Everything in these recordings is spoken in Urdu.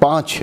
5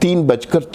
3:40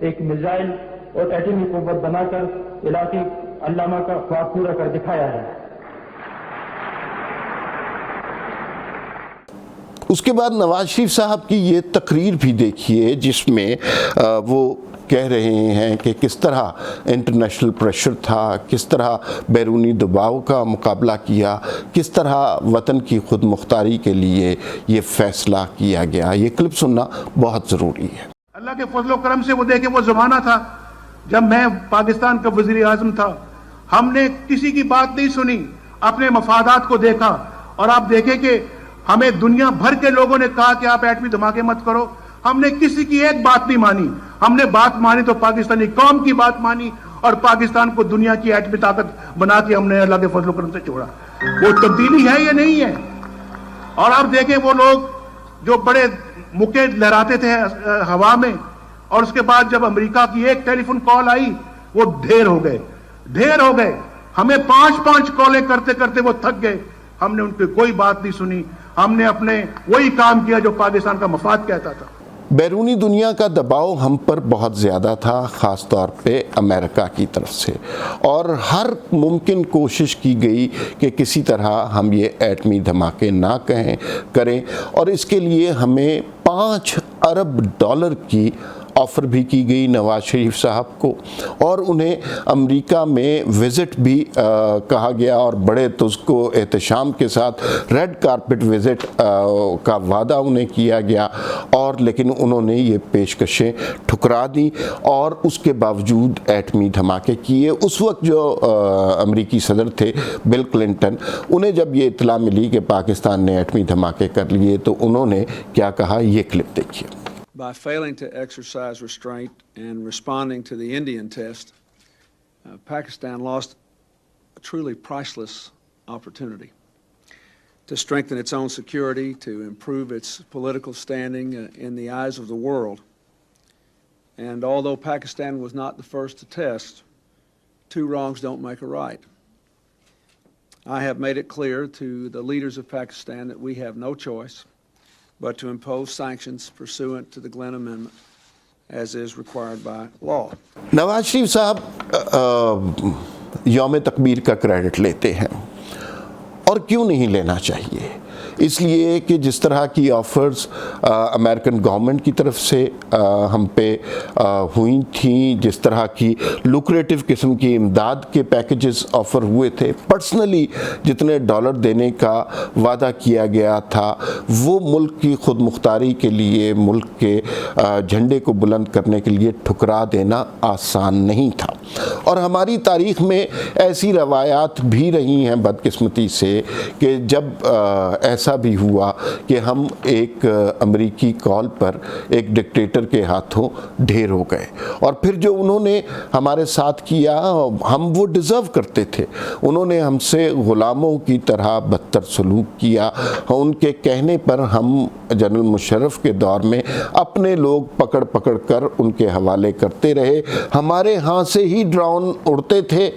ایک میزائل اور ایٹمی قوت بنا کر علاقے علامہ کا خواب پورا کر دکھایا ہے۔ اس کے بعد نواز شریف صاحب کی یہ تقریر بھی دیکھیے جس میں وہ کہہ رہے ہیں کہ کس طرح انٹرنیشنل پریشر تھا، کس طرح بیرونی دباؤ کا مقابلہ کیا، کس طرح وطن کی خود مختاری کے لیے یہ فیصلہ کیا گیا۔ یہ کلپ سننا بہت ضروری ہے۔ اللہ کے فضل و کرم سے وہ دیکھیں، وہ زمانہ تھا جب میں پاکستان کا وزیر اعظم تھا، ہم نے کسی کی بات نہیں سنی، اپنے مفادات کو دیکھا، اور آپ دیکھیں کہ ہمیں دنیا بھر کے لوگوں نے کہا کہ آپ ایٹمی دھماکے مت کرو، ہم نے کسی کی ایک بات نہیں مانی۔ ہم نے بات مانی تو پاکستانی قوم کی بات مانی، اور پاکستان کو دنیا کی ایٹمی طاقت بنا کے ہم نے اللہ کے فضل و کرم سے چھوڑا۔ وہ تبدیلی ہے یا نہیں ہے؟ اور آپ دیکھیں وہ لوگ جو بڑے مکے لہراتے تھے ہوا میں، اور اس کے بعد جب امریکہ کی ایک ٹیلی فون کال آئی وہ ڈھیر ہو گئے۔ ہمیں 5 کالیں کرتے کرتے وہ تھک گئے، ہم نے ان کی کوئی بات نہیں سنی، ہم نے اپنے وہی کام کیا جو پاکستان کا مفاد کہتا تھا۔ بیرونی دنیا کا دباؤ ہم پر بہت زیادہ تھا، خاص طور پہ امریکہ کی طرف سے، اور ہر ممکن کوشش کی گئی کہ کسی طرح ہم یہ ایٹمی دھماکے نہ کریں، اور اس کے لیے ہمیں $5 ارب کی آفر بھی کی گئی نواز شریف صاحب کو، اور انہیں امریکہ میں وزٹ بھی کہا گیا، اور بڑے تزک و احتشام کے ساتھ ریڈ کارپٹ وزٹ کا وعدہ انہیں کیا گیا، اور لیکن انہوں نے یہ پیشکشیں ٹھکرا دیں، اور اس کے باوجود ایٹمی دھماکے کیے۔ اس وقت جو امریکی صدر تھے بل کلنٹن، انہیں جب یہ اطلاع ملی کہ پاکستان نے ایٹمی دھماکے کر لیے تو انہوں نے کیا کہا، یہ کلپ دیکھیے۔ By failing to exercise restraint and responding to the Indian test, Pakistan lost a truly priceless opportunity to strengthen its own security, to improve its political standing in the eyes of the world. And although Pakistan was not the first to test, 2 wrongs don't make a right. I have made it clear to the leaders of Pakistan that we have no choice but to impose sanctions pursuant to the Glenn Amendment, as is required by law. Nawaz Sharif صاحب یوم تکبیر کا کریڈٹ لیتے ہیں، اور کیوں نہیں لینا چاہیے؟ اس لیے کہ جس طرح کی آفرز امریکن گورنمنٹ کی طرف سے ہم پہ ہوئی تھیں، جس طرح کی لوکریٹو قسم کی امداد کے پیکیجز آفر ہوئے تھے، پرسنلی جتنے ڈالر دینے کا وعدہ کیا گیا تھا، وہ ملک کی خود مختاری کے لیے، ملک کے جھنڈے کو بلند کرنے کے لیے ٹھکرا دینا آسان نہیں تھا۔ اور ہماری تاریخ میں ایسی روایات بھی رہی ہیں بدقسمتی سے کہ جب ایسا بھی ہوا کہ ہم ایک امریکی کال پر ایک ڈکٹیٹر کے ہاتھوں ڈھیر ہو گئے، اور پھر جو انہوں نے ہمارے ساتھ کیا ہم وہ ڈیزرو کرتے تھے۔ انہوں نے ہم سے غلاموں کی طرح بدتر سلوک کیا۔ ان کے کہنے پر ہم جنرل مشرف کے دور میں اپنے لوگ پکڑ پکڑ کر ان کے حوالے کرتے رہے، ہمارے ہاں سے ہی ڈرون اڑتے تھے،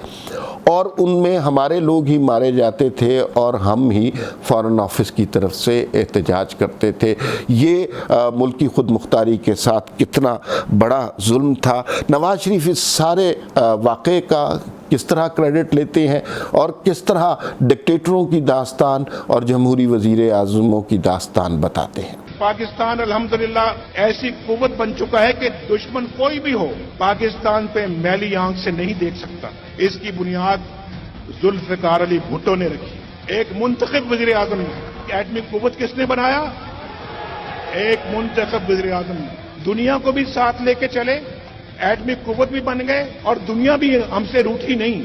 اور ان میں ہمارے لوگ ہی مارے جاتے تھے، اور ہم ہی فارن آفس کی طرف سے احتجاج کرتے تھے۔ یہ ملکی خود مختاری کے ساتھ کتنا بڑا ظلم تھا۔ نواز شریف اس سارے واقعے کا کس طرح کریڈٹ لیتے ہیں، اور کس طرح ڈکٹیٹروں کی داستان اور جمہوری وزیر اعظموں کی داستان بتاتے ہیں۔ پاکستان الحمدللہ ایسی قوت بن چکا ہے کہ دشمن کوئی بھی ہو پاکستان پہ میلی آنکھ سے نہیں دیکھ سکتا۔ اس کی بنیاد ذوالفقار علی بھٹو نے رکھی۔ ایک منتخب وزیر اعظم، ایٹمی قوت کس نے بنایا؟ ایک منتخب وزیر اعظم۔ دنیا کو بھی ساتھ لے کے چلے، ایٹمی قوت بھی بن گئے، اور دنیا بھی ہم سے روٹھی نہیں۔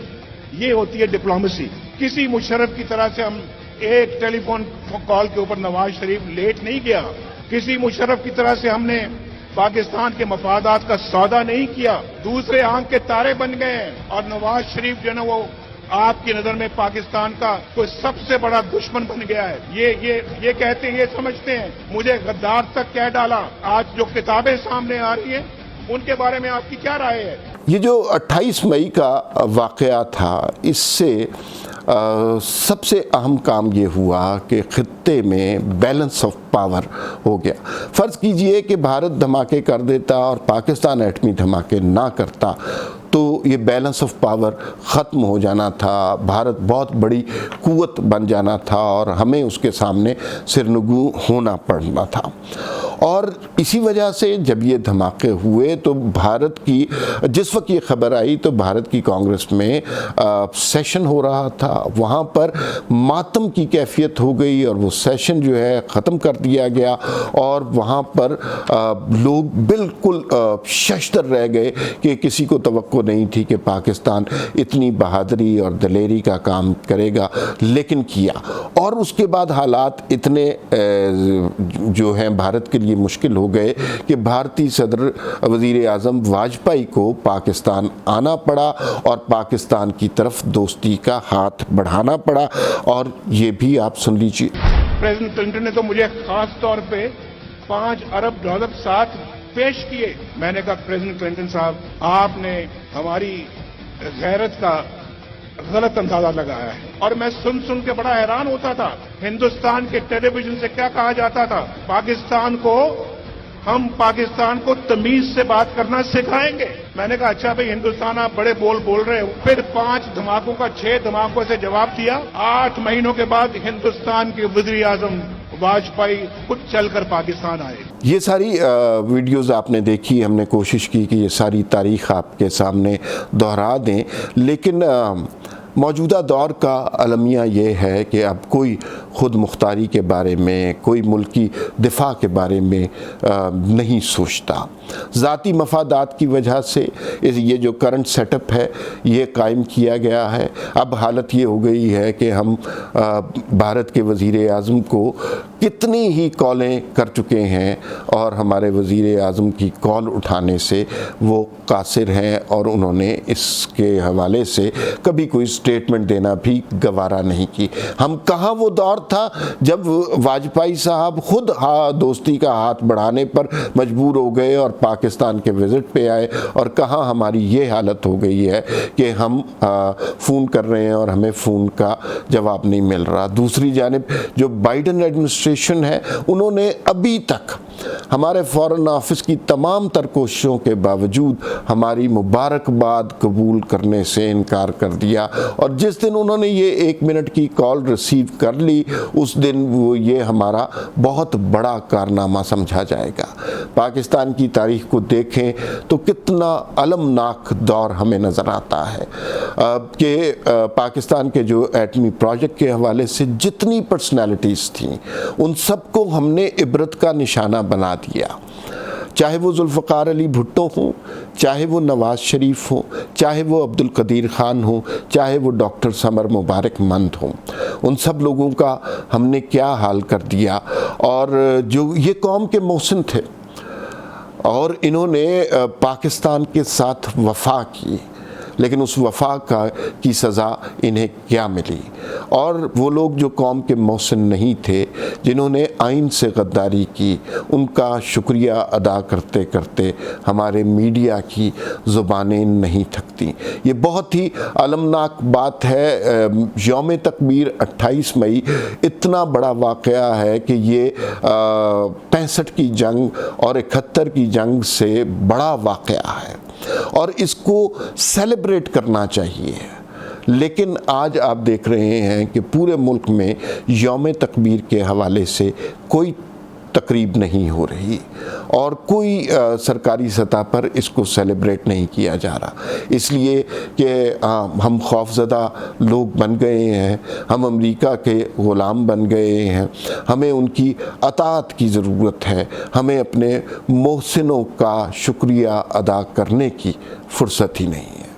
یہ ہوتی ہے ڈپلومیسی۔ کسی مشرف کی طرح سے ہم ایک ٹیلی فون کال کے اوپر نواز شریف لیٹ نہیں گیا۔ کسی مشرف کی طرح سے ہم نے پاکستان کے مفادات کا سودا نہیں کیا۔ دوسرے آنکھ کے تارے بن گئے، اور نواز شریف جو ہے نا وہ آپ کی نظر میں پاکستان کا کوئی سب سے بڑا دشمن بن گیا ہے۔ یہ کہتے ہیں، یہ سمجھتے ہیں مجھے غدار تک کہہ ڈالا۔ آج جو کتابیں سامنے آ رہی ہیں ان کے بارے میں آپ کی کیا رائے ہے؟ یہ جو 28 مئی کا واقعہ تھا، اس سے سب سے اہم کام یہ ہوا کہ خطے میں بیلنس آف پاور ہو گیا۔ فرض کیجئے کہ بھارت دھماکے کر دیتا اور پاکستان ایٹمی دھماکے نہ کرتا تو یہ بیلنس آف پاور ختم ہو جانا تھا، بھارت بہت بڑی قوت بن جانا تھا اور ہمیں اس کے سامنے سرنگوں ہونا پڑنا تھا۔ اور اسی وجہ سے جب یہ دھماکے ہوئے تو بھارت کی، جس وقت یہ خبر آئی تو بھارت کی کانگریس میں سیشن ہو رہا تھا، وہاں پر ماتم کی کیفیت ہو گئی اور وہ سیشن جو ہے ختم کر دیا گیا، اور وہاں پر لوگ بالکل ششدر رہ گئے کہ کسی کو توقع نہیں تھی کہ پاکستان اتنی بہادری اور دلیری کا کام کرے گا، لیکن کیا۔ اور اس کے بعد حالات اتنے جو ہیں بھارت کے لیے مشکل ہو گئے کہ بھارتی صدر وزیر اعظم واجپئی کو پاکستان آنا پڑا اور پاکستان کی طرف دوستی کا ہاتھ بڑھانا پڑا۔ اور یہ بھی آپ سن لیجیے۔ پریزیڈنٹ کلنٹن نے تو مجھے خاص طور پہ $5 ارب ساتھ پیش کیے۔ میں نے کہا پریزیڈنٹ کلنٹن صاحب، آپ نے ہماری غیرت کا غلط اندازہ لگایا ہے۔ اور میں سن کے بڑا حیران ہوتا تھا۔ ہندوستان کے ٹیلی ویژن سے کیا کہا جاتا تھا؟ ہم پاکستان کو تمیز سے بات کرنا سکھائیں گے۔ میں نے کہا اچھا بھائی ہندوستان آپ بڑے بول رہے ہو۔ پھر 5 دھماکوں کا 6 دھماکوں سے جواب دیا۔ 8 مہینوں کے بعد ہندوستان کے وزیر اعظم واجپئی خود چل کر پاکستان آئے۔ یہ ساری ویڈیوز آپ نے دیکھی، ہم نے کوشش کی کہ یہ ساری تاریخ آپ کے سامنے دہرا دیں، لیکن موجودہ دور کا المیہ یہ ہے کہ اب کوئی خود مختاری کے بارے میں، کوئی ملکی دفاع کے بارے میں نہیں سوچتا۔ ذاتی مفادات کی وجہ سے یہ جو کرنٹ سیٹ اپ ہے یہ قائم کیا گیا ہے۔ اب حالت یہ ہو گئی ہے کہ ہم بھارت کے وزیر اعظم کو کتنی ہی کالیں کر چکے ہیں اور ہمارے وزیر اعظم کی کال اٹھانے سے وہ قاصر ہیں، اور انہوں نے اس کے حوالے سے کبھی کوئی سٹیٹمنٹ دینا بھی گوارا نہیں کی۔ ہم کہاں وہ دور تھا جب واجپئی صاحب خود دوستی کا ہاتھ بڑھانے پر مجبور ہو گئے اور پاکستان کے وزٹ پہ آئے، اور کہاں ہماری یہ حالت ہو گئی ہے کہ ہم فون کر رہے ہیں اور ہمیں فون کا جواب نہیں مل رہا۔ دوسری جانب جو بائیڈن ایڈمنسٹریشن ہے، انہوں نے ابھی تک ہمارے فارن آفس کی تمام تر کوششوں کے باوجود ہماری مبارکباد قبول کرنے سے انکار کر دیا، اور جس دن انہوں نے یہ 1 منٹ کی کال ریسیو کر لی اس دن وہ یہ ہمارا بہت بڑا کارنامہ سمجھا جائے گا۔ پاکستان کی تاریخ کو دیکھیں تو کتنا المناک دور ہمیں نظر آتا ہے کہ پاکستان کے جو ایٹمی پروجیکٹ کے حوالے سے جتنی پرسنالٹیز تھیں ان سب کو ہم نے عبرت کا نشانہ بنا دیا، چاہے وہ ذوالفقار علی بھٹو ہوں، چاہے وہ نواز شریف ہوں، چاہے وہ عبدالقدیر خان ہوں، چاہے وہ ڈاکٹر سمر مبارک مند ہوں۔ ان سب لوگوں کا ہم نے کیا حال کر دیا، اور جو یہ قوم کے محسن تھے اور انہوں نے پاکستان کے ساتھ وفا کی، لیکن اس وفا کی سزا انہیں کیا ملی؟ اور وہ لوگ جو قوم کے محسن نہیں تھے، جنہوں نے آئین سے غداری کی، ان کا شکریہ ادا کرتے کرتے ہمارے میڈیا کی زبانیں نہیں تھکتی۔ یہ بہت ہی المناک بات ہے۔ یوم تکبیر 28 مئی اتنا بڑا واقعہ ہے کہ یہ 65 کی جنگ اور 71 کی جنگ سے بڑا واقعہ ہے، اور اس کو سیلیبریٹ کرنا چاہیے۔ لیکن آج آپ دیکھ رہے ہیں کہ پورے ملک میں یوم تکبیر کے حوالے سے کوئی تقریب نہیں ہو رہی، اور کوئی سرکاری سطح پر اس کو سیلیبریٹ نہیں کیا جا رہا، اس لیے کہ ہم خوفزدہ لوگ بن گئے ہیں، ہم امریکہ کے غلام بن گئے ہیں، ہمیں ان کی اطاعت کی ضرورت ہے، ہمیں اپنے محسنوں کا شکریہ ادا کرنے کی فرصت ہی نہیں ہے۔